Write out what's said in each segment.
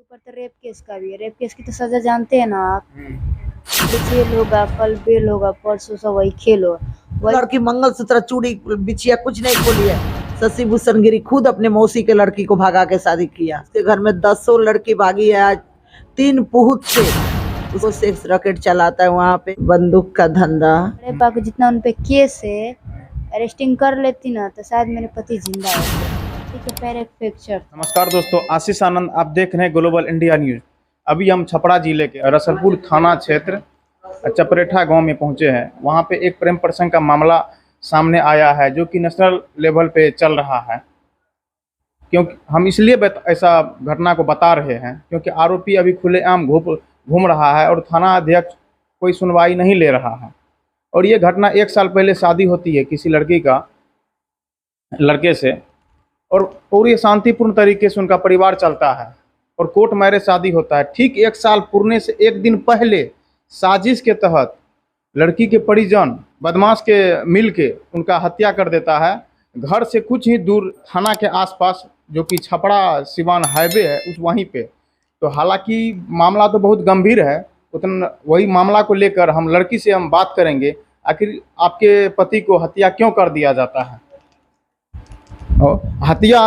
ऊपर तो rape case का भी है। रेप केस की तो सजा जानते हैं ना आप। जेल होगा, कल बेल होगा, परसों सब वही खेल हो। लड़की मंगलसूत्र चूड़ी बिछिया कुछ नहीं खोली है। शशि भूषण गिरी खुद अपने मौसी के लड़की को भगा के शादी किया। उसके घर में 10 लड़की भागी है आज 3 पुहुत से। उसको सेक्स रॉकेट चलाता है वहाँ पे, बंदूक का धंधा। बड़े पापा जितना उन पे केस है, अरेस्टिंग कर लेती ना तो शायद मेरे पति जिंदा होते। ठीक है, पैर एक फ्रैक्चर। नमस्कार दोस्तों, आशीष आनंद आप देख रहे हैं ग्लोबल इंडिया न्यूज। अभी हम छपरा जिले के रसलपुर थाना क्षेत्र चपरेठा गांव में पहुंचे हैं। वहां पे एक प्रेम प्रसंग का मामला सामने आया है जो कि नेशनल लेवल पे चल रहा है। क्योंकि हम इसलिए ऐसा घटना को बता रहे हैं क्योंकि आरोपी अभी खुलेआम घूम रहा है और थाना अध्यक्ष कोई सुनवाई नहीं ले रहा है। और ये घटना 1 साल पहले शादी होती है किसी लड़के से, और पूरी शांतिपूर्ण तरीके से उनका परिवार चलता है और कोर्ट मैरिज शादी होता है। ठीक 1 साल पूर्णे से 1 दिन पहले साजिश के तहत लड़की के परिजन बदमाश के मिल के उनका हत्या कर देता है। घर से कुछ ही दूर थाना के आसपास जो कि छपरा सिवान हाईवे है उस वहीं पे। तो हालांकि मामला तो बहुत गंभीर है, उतना वही मामला को लेकर हम लड़की से हम बात करेंगे। आखिर आपके पति को हत्या क्यों कर दिया जाता है? हत्या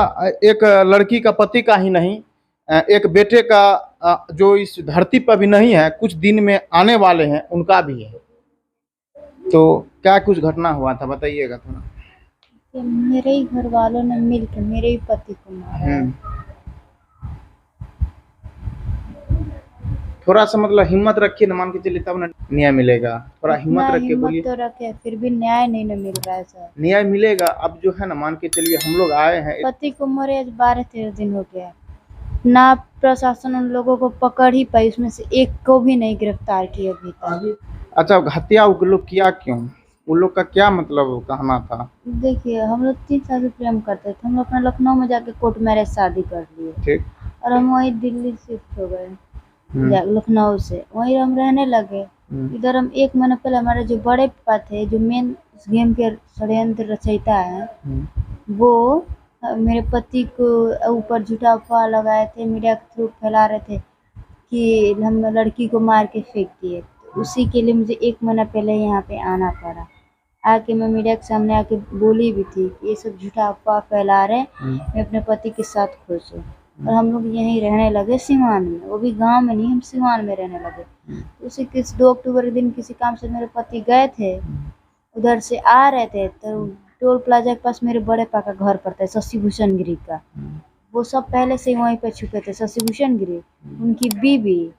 एक लड़की का पति का ही नहीं, एक बेटे का जो इस धरती पर भी नहीं है, कुछ दिन में आने वाले हैं, उनका भी है। तो क्या कुछ घटना हुआ था बताइएगा थोड़ा। मेरे ही घर वालों ने मिलकर मेरे ही पति को मारा है। थोड़ा सा मतलब हिम्मत रखिए ना, मान के चलिए तब ना न्याय मिलेगा। थोड़ा हिम्मत रखिए, बोलिए। तो रखे फिर भी न्याय नहीं ना मिल रहा है सर। न्याय मिलेगा। अब जो है ना, मान के चलिए हम लोग आए हैं, पति को मरे आज 12-13 दिन हो गया ना। प्रशासन उन लोगों को पकड़ ही पाई, उसमें से एक को भी नहीं गिरफ्तार किया अभी तक। अच्छा, हत्या वो लोग किया क्यों? उन लोग का क्या मतलब कहना था? देखिए, हम लोग 3 साल से प्रेम करते थे। हम लोग अपना लखनऊ में जाके कोर्ट मैरिज शादी कर लिए। ठीक। और हम वही दिल्ली शिफ्ट हो गए लखनऊ से, वहीं हम रहने लगे। इधर हम 1 महीना पहले हमारे जो बड़े पापा थे, जो मेन गेम के षड्यंत्र रचयिता है, वो मेरे पति को ऊपर झूठा अफवाह लगाए थे, मीडिया के थ्रू फैला रहे थे कि हम लड़की को मार के फेंक दिए। उसी के लिए मुझे 1 महीना पहले यहाँ पे आना पड़ा। आके मैं मीडिया के सामने आके बोली भी थी कि ये सब झूठा अफवाह फैला रहे, मैं अपने पति के साथ खुश हूँ। और हम लोग यहीं रहने लगे सिवान में, वो भी गांव में नहीं, हम सिवान में रहने लगे। उसी 2 अक्टूबर के दिन किसी काम से मेरे पति गए थे, उधर से आ रहे थे तो टोल प्लाजा के पास मेरे बड़े पापा का घर पड़ता है, शशि भूषण गिरी का। वो सब पहले से ही वहीं पे छुपे थे, शशि भूषण गिरी, उनकी बीवी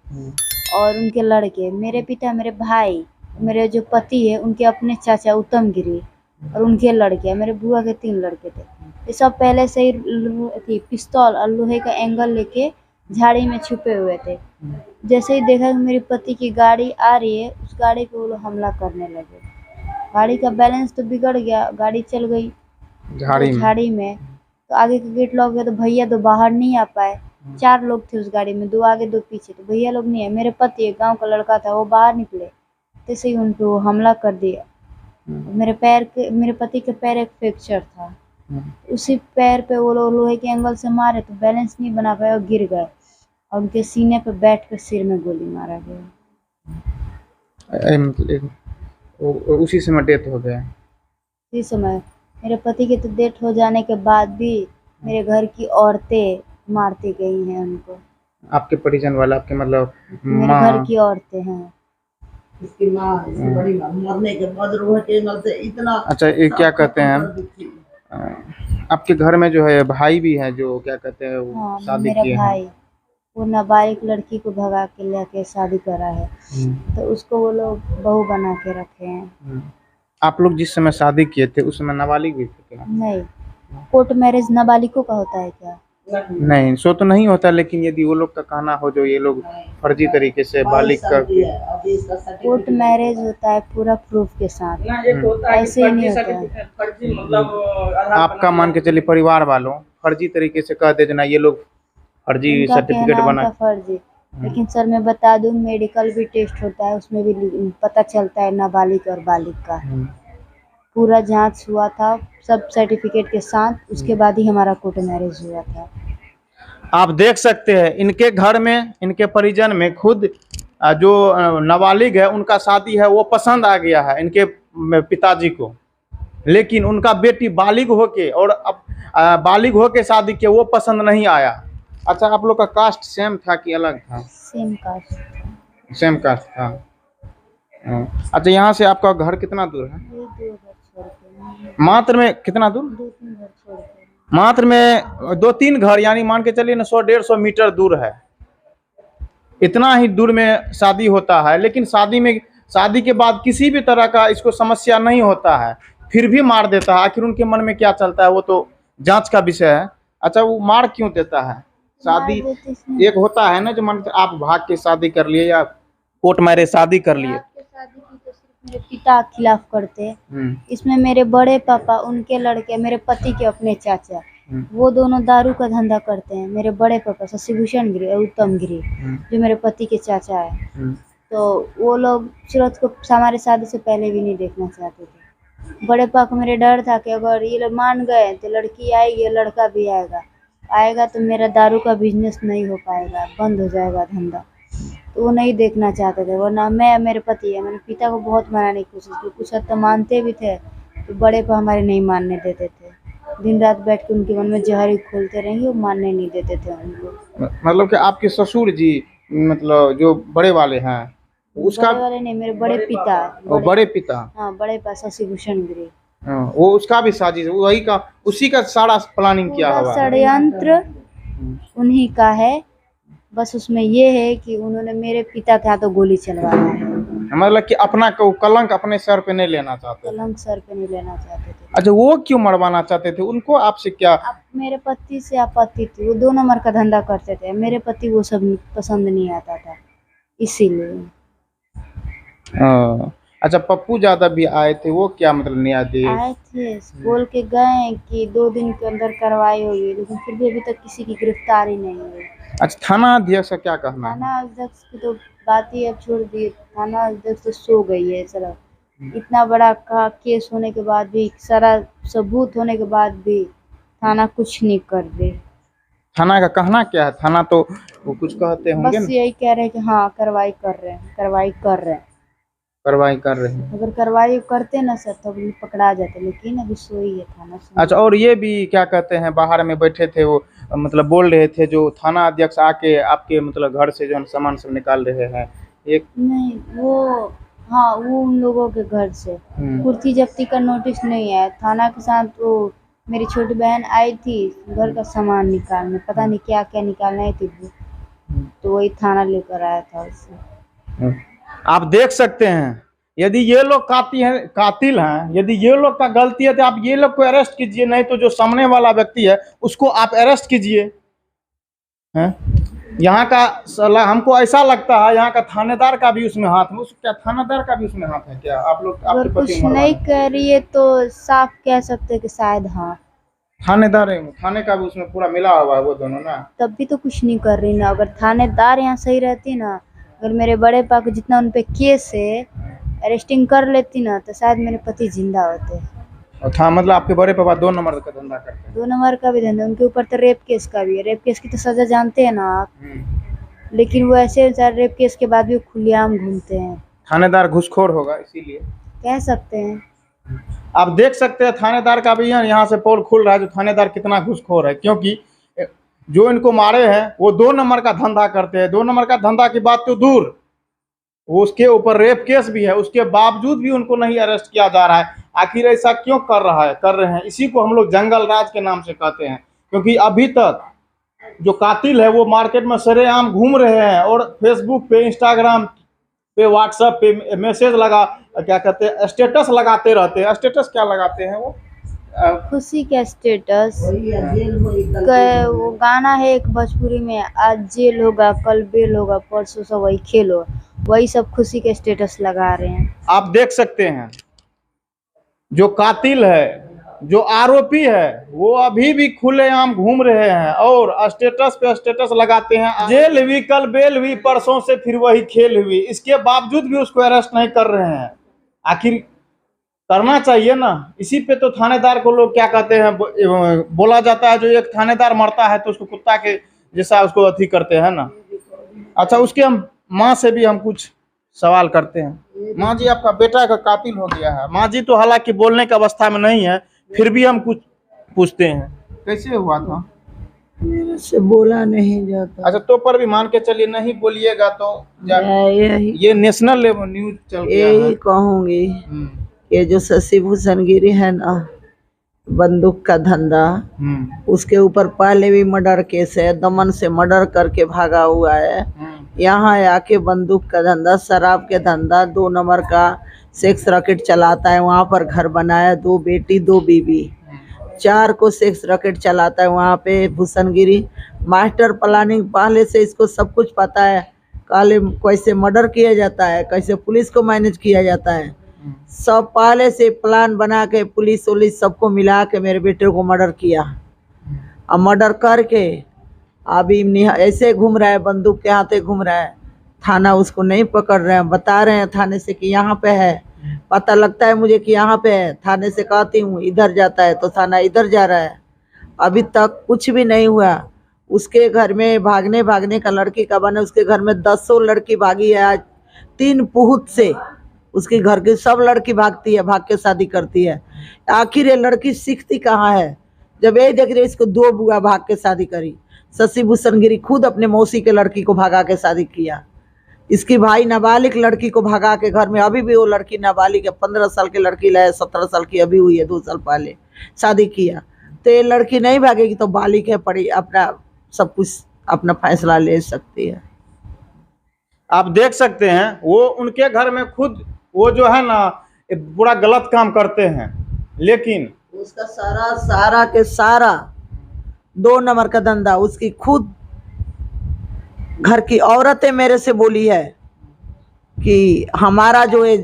और उनके लड़के, मेरे पिता, मेरे भाई, मेरे जो पति है उनके अपने चाचा उत्तम गिरी और उनके लड़के, मेरे बुआ के 3 लड़के थे। ये सब पहले से ही पिस्तौल और लोहे का एंगल लेके झाड़ी में छुपे हुए थे। जैसे ही देखा कि मेरे पति की गाड़ी आ रही है, उस गाड़ी पे वो लोग हमला करने लगे। गाड़ी का बैलेंस तो बिगड़ गया, गाड़ी चल गई झाड़ी में। तो आगे का गेट लॉक गया तो भैया तो बाहर नहीं आ पाए। 4 लोग थे उस गाड़ी में, 2 आगे 2 पीछे, तो भैया लोग नहीं है। मेरे पति एक गाँव का लड़का था, वो बाहर निकले, तैसे ही उनको हमला कर दिया। मेरे पति के पैर एक फ्रैक्चर था, उसी पैर पे वो लोग लोहे के एंगल से मारे तो बैलेंस नहीं बना पाए और गिर गए, और उनके सीने पे बैठ कर सिर में गोली मारा गया। उसी समय डेथ हो गया। उसी समय मेरे पति के तो डेथ हो जाने के बाद भी मेरे घर की औरतें मारती गई हैं उनको। आपके परिजन वाला, आपके मतलब मेरे घर की औरतें हैं। इसकी माँ, इसकी बड़ी माँ मरने के बाद रोह के एंगल से इतना। अच्छा, ये क्या कहते हैं, आपके घर में जो है भाई भी है जो क्या कहते हैं वो, हाँ, शादी मेरा किए भाई हैं? वो नाबालिग लड़की को भगा के लेके शादी करा है, तो उसको वो लोग बहू बना के रखे हैं। आप लोग जिस समय शादी किए थे उस समय नाबालिग भी थे क्या? नहीं, कोर्ट मैरिज नाबालिगों का होता है क्या? नहीं, सो तो नहीं होता, लेकिन यदि वो लोग का कहना हो जो ये लोग फर्जी तरीके से बालिग करके। कोर्ट मैरिज होता है पूरा प्रूफ के साथ, ऐसे ही नहीं होता है। आपका मान के चलिए परिवार वालों फर्जी तरीके से कह देना ये लोग फर्जी सर्टिफिकेट बना। फर्जी, लेकिन सर मैं बता दूं, मेडिकल भी टेस्ट होता है, उसमें भी पता चलता है नाबालिग और बालिग का। पूरा जांच हुआ था सब सर्टिफिकेट के साथ, उसके बाद ही हमारा कोर्ट मैरिज हुआ था। आप देख सकते हैं इनके घर में, इनके परिजन में खुद जो नाबालिग है उनका शादी है वो पसंद आ गया है इनके पिताजी को, लेकिन उनका बेटी बालिग होके और बालिग होके शादी किया वो पसंद नहीं आया। अच्छा, आप लोग का कास्ट सेम था कि अलग था? Same caste. सेम कास्ट था। अच्छा, यहाँ से आपका घर कितना दूर है? ये 2 घर छोड़ के, मात्र में कितना दूर? 2-3 घर छोड़ के। मात्र में 2-3 घर, यानी मान के चलिए ना 100-150 मीटर दूर है। इतना ही दूर में शादी होता है, लेकिन शादी के बाद किसी भी तरह का इसको समस्या नहीं होता है, फिर भी मार देता है। आखिर उनके मन में क्या चलता है वो तो जांच का विषय है। अच्छा, वो मार क्यों देता है? शादी मार देते इसमें। एक होता है ना जो मन आप भाग के शादी कर लिए या कोर्ट मैरिज शादी कर लिए। आपके शादी की तो सिर्फ मेरे पिता खिलाफ करते हैं। इसमें मेरे बड़े पापा, उनके लड़के, मेरे पति के अपने चाचा, वो दोनों दारू का धंधा करते हैं। मेरे बड़े पापा शशिभूषण गिरी और उत्तम गिरी, जो मेरे पति के चाचा है, तो वो लोग सूरज को हमारे शादी से पहले भी नहीं देखना चाहते थे। बड़े पापा को मेरे डर था कि अगर ये लोग मान गए तो लड़की आएगी, लड़का भी आएगा तो मेरा दारू का बिजनेस नहीं हो पाएगा, बंद हो जाएगा धंधा। तो वो नहीं देखना चाहते थे। वरना मैं, मेरे पति है, मेरे पिता को बहुत मनाने की कोशिश की, कुछ हद तक मानते भी थे, तो बड़े पर हमारे नहीं मानने देते थे। दिन रात बैठ के उनके मन में जहर ही खोलते रहेंगे, वो मानने नहीं देते थे उनको। मतलब कि आपके ससुर जी, मतलब जो बड़े वाले हैं उसका? बड़े वाले नहीं, मेरे बड़े पिता। बड़े पिता, हाँ, बड़े पापा शशिभूषण गिरी। वो उसका भी साजिश, वही का, उसी का सारा प्लानिंग किया हुआ है। षड्यंत्र उन्हीं का है। बस उसमें ये है कि उन्होंने मेरे पिता के हाथों गोली चलवाया है। मतलब कि अपना कलंक अपने सर पे नहीं लेना चाहते। कलंक सर पे नहीं लेना चाहते थे। अच्छा, वो क्यों मरवाना चाहते थे? उनको आपसे क्या? अब मेरे पति से आपत्ति थी, वो 2 नंबर का धंधा करते थे। मेरे पति वो सब पसंद नहीं आता था, इसीलिए। अच्छा, पप्पू यादव भी आए थे, वो क्या मतलब न्याय दिए? आए थे, बोल के गए कि 2 दिन के अंदर कार्रवाई होगी, लेकिन फिर भी अभी तक किसी की गिरफ्तारी नहीं हुई। अच्छा, थाना अध्यक्ष का क्या कहना है? थाना अध्यक्ष की तो बात ही अब छोड़ दी। थाना अध्यक्ष तो सो गई है सारा। इतना बड़ा केस होने के बाद भी, सारा सबूत होने के बाद भी थाना कुछ नहीं कर रही। थाना का कहना क्या है? थाना तो वो कुछ कहते होंगे बस ना। यही कह रहे हैं कि हाँ कार्रवाई कर रहे हैं, कार्रवाई कर रहे हैं। कार्रवाई कर रहे हैं। अगर कार्रवाई करते ना सर तब भी पकड़ा जाते, लेकिन अभी सोई है थाना से। अच्छा, और ये भी क्या कहते हैं, बाहर में बैठे थे वो, मतलब बोल रहे थे जो थाना अध्यक्ष आके आपके मतलब घर से जो है सामान सब निकाल रहे हैं एक? नहीं, वो हाँ, वो उन लोगों के घर से कुर्सी जब्ती का नोटिस नहीं आया। थाना के साथ वो मेरी छोटी बहन आई थी घर का सामान निकालने, पता नहीं क्या क्या निकालने आई थी, तो वही थाना लेकर आया था उससे। आप देख सकते हैं, यदि ये लोग कातिल हैं, यदि ये लोग का गलती है तो आप ये लोग को अरेस्ट कीजिए, नहीं तो जो सामने वाला व्यक्ति है उसको आप अरेस्ट कीजिए। हैं? यहाँ का हमको ऐसा लगता है यहाँ का थानेदार का भी उसमें हाथ है। क्या थानेदार का भी उसमें हाथ है क्या? आप लोग अगर कुछ नहीं कर रही है तो साफ कह सकते हैं कि शायद हाँ, थानेदार है, थाने का भी उसमें पूरा मिला हुआ है वो दोनों ना। तब भी तो कुछ नहीं कर रही ना। अगर थानेदार यहाँ सही रहती ना, अगर मेरे बड़े पापा को जितना उन पे केस है अरेस्टिंग कर लेती ना, तो शायद मेरे पति जिंदा होते। और था मतलब आपके बड़े पापा 2 नंबर का धंधा करते हैं? 2 नंबर का भी धंधा, उनके ऊपर तो रेप केस का भी है। रेप केस की तो सजा जानते हैं ना आप, लेकिन वो ऐसे रेप केस के बाद भी खुलेआम घूमते हैं। थानेदार घूसखोर होगा, इसीलिए कह सकते हैं। आप देख सकते हैं थानेदार का भी यहाँ से पोल खुल रहा है जो थानेदार कितना घूसखोर है, क्योंकि जो इनको मारे हैं वो 2 नंबर का धंधा करते हैं। 2 नंबर का धंधा की बात तो दूर, उसके ऊपर रेप केस भी है, उसके बावजूद भी उनको नहीं अरेस्ट किया जा रहा है। आखिर ऐसा क्यों कर रहे हैं? इसी को हम लोग जंगल राज के नाम से कहते हैं, क्योंकि अभी तक जो कातिल है वो मार्केट में सरेआम घूम रहे हैं और फेसबुक पे, इंस्टाग्राम पे, व्हाट्सएप पे मैसेज क्या कहते हैं, स्टेटस लगाते रहते हैं। स्टेटस क्या लगाते हैं वो? खुशी का स्टेटस। वो गाना है एक भोजपुरी में, आज जेल होगा कल बेल होगा परसों सब वही खेलो, वही सब खुशी के स्टेटस लगा रहे हैं। आप देख सकते हैं जो कातिल है, जो आरोपी है, वो अभी भी खुलेआम घूम रहे हैं और स्टेटस पे स्टेटस लगाते हैं। जेल हुई कल बेल हुई परसों से फिर वही खेल हुई, इसके बावजूद भी उसको अरेस्ट नहीं कर रहे हैं। आखिर करना चाहिए ना। इसी पे तो थानेदार को लोग क्या कहते हैं, बोला जाता है जो एक थानेदार मरता है तो उसको कुत्ता के जैसा उसको अथी करते हैं ना। अच्छा, उसके हम माँ से भी हम कुछ सवाल करते हैं। माँ जी, आपका बेटा का कातिल हो गया है। माँ जी तो हालांकि बोलने की अवस्था में नहीं है, फिर भी हम कुछ पूछते हैं, कैसे हुआ था? मेरे से बोला नहीं जाता। अच्छा, तो पर भी मान के चलिए नहीं बोलिएगा तो यही ये नेशनल लेवल न्यूज चल गया है। यही कहूंगी, ये जो शशि भूषण गिरी है ना, बंदूक का धंधा, उसके ऊपर पहले भी मर्डर केस है, दमन से मर्डर करके भागा हुआ है। यहाँ आके बंदूक का धंधा, शराब के धंधा, 2 नंबर का सेक्स रॉकेट चलाता है। वहाँ पर घर बनाया, 2 बेटी 2 बीबी, 4 को सेक्स रॉकेट चलाता है वहाँ पे भूषण गिरी। मास्टर प्लानिंग पहले से इसको सब कुछ पता है, काले कैसे मर्डर किया जाता है, कैसे पुलिस को मैनेज किया जाता है, सब पहले से प्लान बना के पुलिस उलिस सबको मिला के मेरे बेटे को मर्डर किया। अब मर्डर करके अभी ऐसे घूम रहा है, बंदूक के हाथे घूम रहा है। थाना उसको नहीं पकड़ रहे हैं, बता रहे हैं थाने से कि यहाँ पे है, पता लगता है मुझे कि यहाँ पे है, थाने से कहती हूँ इधर जाता है तो थाना इधर जा रहा है। अभी तक कुछ भी नहीं हुआ। उसके घर में भागने का लड़की का बने, उसके घर में 10 लड़की भागी है आज 3 पुहुत से। उसके घर की सब लड़की भागती है, भाग के शादी करती है। आखिर ये लड़की सीखती कहाँ है? जब यही देख रही इसको 2 बुआ भाग के शादी करी। शशि भूषण गिरी खुद अपने मौसी के लड़की को भगा के शादी किया। इसकी भाई नाबालिग लड़की को भगा के घर में, अभी भी वो लड़की नाबालिग है, 15 साल की लड़की लाए, 17 साल की अभी हुई है, 2 साल पहले शादी किया। तो ये लड़की नहीं भागेगी तो बालिग है, पड़ी अपना सब कुछ अपना फैसला ले सकती है। आप देख सकते हैं वो उनके घर में खुद वो जो है ना पूरा गलत काम करते हैं, लेकिन उसका सारा के सारा 2 नंबर का धंधा। उसकी खुद घर की औरतें मेरे से बोली है कि हमारा जो है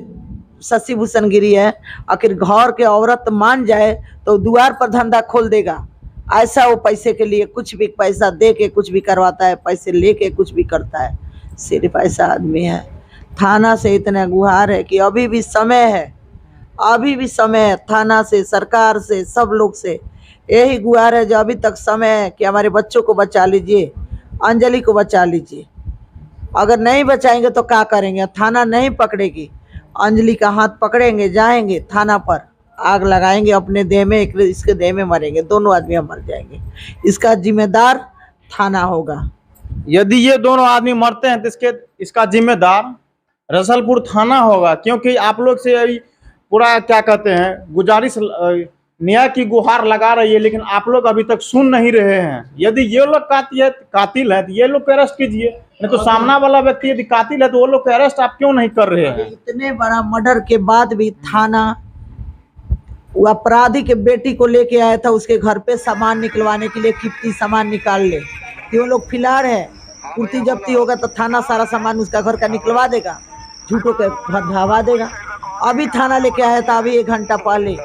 शशि भूषण गिरी है, आखिर घर के औरत मान जाए तो द्वार पर धंधा खोल देगा। ऐसा वो पैसे के लिए कुछ भी पैसा दे के कुछ भी करवाता है, पैसे लेके कुछ भी करता है। सिर्फ ऐसा आदमी है। थाना से इतना गुहार है कि अभी भी समय है, अभी भी समय है। थाना से, सरकार से, सब लोग से यही गुहार है जो अभी तक समय है कि हमारे बच्चों को बचा लीजिए, अंजलि को बचा लीजिए। अगर नहीं बचाएंगे तो क्या करेंगे? थाना नहीं पकड़ेगी, अंजलि का हाथ पकड़ेंगे, जाएंगे थाना पर, आग लगाएंगे अपने देह में, इसके देह में मरेंगे, दोनों आदमी मर जाएंगे। इसका जिम्मेदार थाना होगा। यदि ये दोनों आदमी मरते हैं तो इसका जिम्मेदार रसलपुर थाना होगा। क्योंकि आप लोग से अभी पूरा क्या कहते हैं गुजारिश, न्याय की गुहार लगा रही है, लेकिन आप लोग अभी तक सुन नहीं रहे हैं। यदि ये लोग कातिल है तो ये लोग को अरेस्ट कीजिए, नहीं तो सामना वाला व्यक्ति यदि कातिल है तो वो लोग को अरेस्ट आप क्यों नहीं कर रहे हैं? इतने बड़ा मर्डर के बाद भी थाना वो अपराधी के बेटी को लेके आया था उसके घर पे सामान निकलवाने के लिए, कीमती सामान निकाल ले कि वो लोग फिलहाल है, पूर्ति जब्ती होगा तो थाना सारा सामान उसका घर का निकलवा देगा, झूठों के धरवा देगा। अभी थाना लेके आया था, अभी 1 घंटा पहले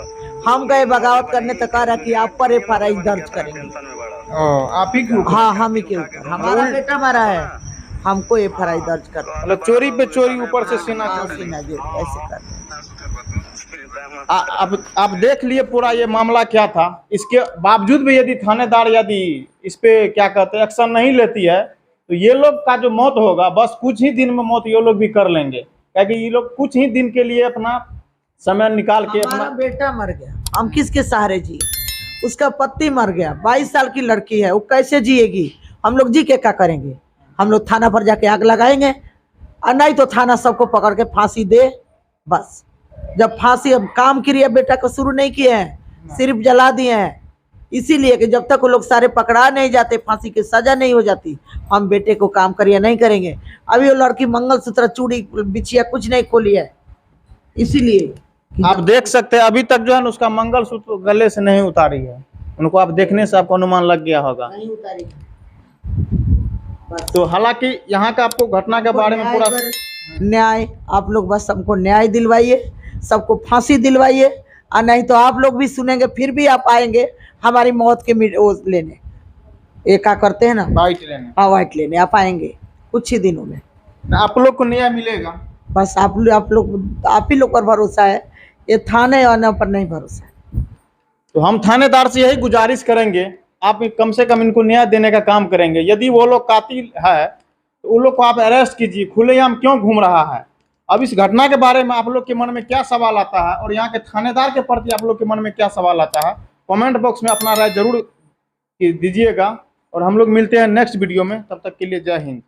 हम गए बगावत करने तक आ रहा कि आप पर FIR दर्ज करेंगे। आप ही के? हाँ, हम ही के ऊपर, हमारा बेटा मरा है, हमको FIR दर्ज कर, मतलब चोरी पे चोरी, ऊपर से सीना जो ऐसे कर। आप देख लिए पूरा ये मामला क्या था। इसके बावजूद भी यदि थानेदार यदि इस पे क्या कहते हैं एक्शन नहीं लेती है तो ये लोग का जो मौत होगा बस कुछ ही दिन में मौत ये लोग भी कर लेंगे, क्योंकि ये लोग कुछ ही दिन के लिए अपना समय निकाल के अपना बेटा मर गया, हम किसके सहारे जिए? उसका पति मर गया, 22 साल की लड़की है, वो कैसे जिएगी? हम लोग जी के क्या करेंगे? हम लोग थाना पर जाके आग लगाएंगे, और नहीं तो थाना सबको पकड़ के फांसी दे बस। जब फांसी, अब काम क्रिया बेटा को शुरू नहीं किए हैं, सिर्फ जला दिए हैं, इसीलिए कि जब तक वो लोग सारे पकड़ा नहीं जाते, फांसी की सजा नहीं हो जाती, हम बेटे को काम करिए नहीं करेंगे। अभी वो लड़की मंगलसूत्र, चूड़ी, बिछिया कुछ नहीं खोली है, इसीलिए आप देख सकते हैं अभी तक जो है ना उसका मंगलसूत्र गले से नहीं उतारी है। उनको आप देखने से आपको अनुमान लग गया होगा, नहीं उतारी। तो हालांकि यहाँ का आपको घटना के बारे में पूरा न्याय, आप लोग बस हमको न्याय दिलवाइए, सबको फांसी दिलवाइए, और नहीं तो आप लोग भी सुनेंगे, फिर भी आप आएंगे हमारी मौत के लेने, ये क्या करते हैं ना, वाइट लेने। हाँ, वाइट लेने आप आएंगे कुछ ही दिनों में। आप लोग को न्याय मिलेगा, बस आप ही लोग पर भरोसा है, ये थाने वालों पर नहीं भरोसा है। तो हम थानेदार से यही गुजारिश करेंगे आप कम से कम इनको न्याय देने का काम करेंगे। यदि वो लोग कातिल है तो उन लोग को आप अरेस्ट कीजिए, खुलेआम क्यों घूम रहा है। अब इस घटना के बारे में आप लोग के मन में क्या सवाल आता है और यहाँ के थानेदार के प्रति आप लोग के मन में क्या सवाल आता है, कमेंट बॉक्स में अपना राय जरूर दीजिएगा। और हम लोग मिलते हैं नेक्स्ट वीडियो में, तब तक के लिए जय हिंद।